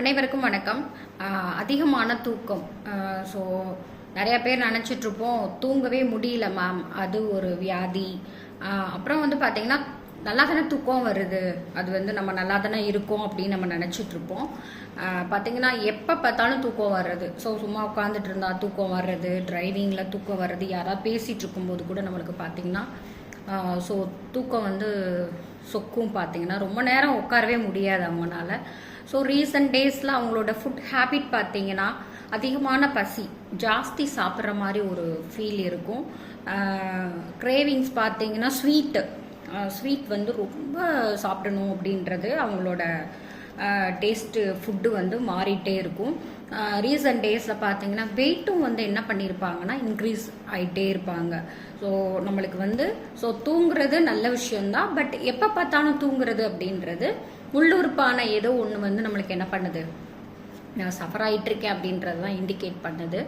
அனைவருக்கும் வணக்கம். அதிகமான தூக்கம். ஸோ நிறைய பேர் நினச்சிட்ருப்போம், தூங்கவே முடியல மேம், அது ஒரு வியாதி. அப்புறம் பார்த்தீங்கன்னா நல்லா தானே தூக்கம் வருது, அது நம்ம நல்லா தானே இருக்கும் அப்படின்னு நம்ம நினச்சிட்ருப்போம். பார்த்தீங்கன்னா எப்போ பார்த்தாலும் தூக்கம் வர்றது. ஸோ சும்மா உட்காந்துட்டு இருந்தா தூக்கம் வர்றது, டிரைவிங்கில் தூக்கம் வர்றது, யாராவது பேசிகிட்டு இருக்கும்போது கூட நம்மளுக்கு பார்த்தீங்கன்னா ஸோ தூக்கம் சொக்கும். பார்த்தீங்கன்னா ரொம்ப நேரம் உட்காரவே முடியாது அவங்களால. ஸோ ரீசன்ட் டேஸில் அவங்களோட ஃபுட் ஹேபிட் பார்த்தீங்கன்னா அதிகமான பசி, ஜாஸ்தி சாப்பிட்ற மாதிரி ஒரு ஃபீல் இருக்கும். கிரேவிங்ஸ் பார்த்தீங்கன்னா ஸ்வீட் ரொம்ப சாப்பிடணும் அப்படின்றது அவங்களோட டேஸ்ட்டு ஃபுட்டு மாறிட்டே இருக்கும். ரீசன்ட் டேஸில் பார்த்தீங்கன்னா வெயிட்டும் என்ன பண்ணியிருப்பாங்கன்னா இன்க்ரீஸ் ஆகிட்டே இருப்பாங்க. ஸோ நம்மளுக்கு ஸோ தூங்குறது நல்ல விஷயம்தான். பட் எப்போ பார்த்தாலும் தூங்குறது அப்படின்றது உள்ளுறுப்பான ஏதோ ஒன்று நம்மளுக்கு என்ன பண்ணுது, நான் சஃபர் ஆகிட்டுருக்கேன் அப்படின்றது தான் இண்டிகேட் பண்ணுது.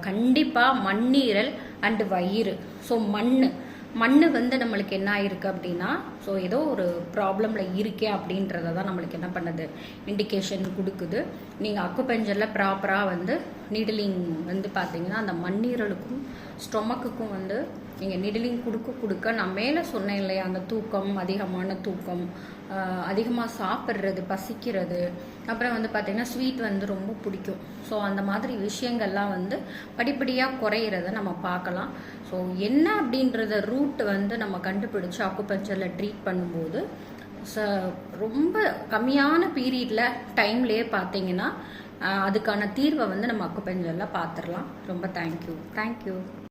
கண்டிப்பாக மண்ணீரல் அண்டு வயிறு. ஸோ மண் நம்மளுக்கு என்ன ஆயிருக்கு அப்படின்னா, ஸோ ஏதோ ஒரு ப்ராப்ளமில் இருக்கே அப்படின்றத தான் நம்மளுக்கு என்ன பண்ணுது, இண்டிகேஷன் கொடுக்குது. நீங்கள் அக்குபஞ்சரில் ப்ராப்பராக நீடலிங் பார்த்தீங்கன்னா அந்த மண்ணீரலுக்கும் ஸ்டொமக்குக்கும் நீங்கள் நீடலிங் கொடுக்க நான் மேலே சொன்னேன் இல்லையா, அந்த தூக்கம், அதிகமான தூக்கம், அதிகமாக சாப்பிட்றது, பசிக்கிறது, அப்புறம் பார்த்தீங்கன்னா ஸ்வீட் ரொம்ப பிடிக்கும். ஸோ அந்த மாதிரி விஷயங்கள்லாம் படிப்படியாக குறையிறத நம்ம பார்க்கலாம். ஸோ என்ன அப்படின்றத ரூட் நம்ம கண்டுபிடிச்சி அக்குபஞ்சரில் ட்ரீட் பண்ணும்போது ரொம்ப கம்மியான பீரியடில் டைம்லேயே பார்த்தீங்கன்னா அதுக்கான தீர்வை நம்ம அக்குபஞ்சரில் பார்த்துடலாம். ரொம்ப தேங்க்யூ.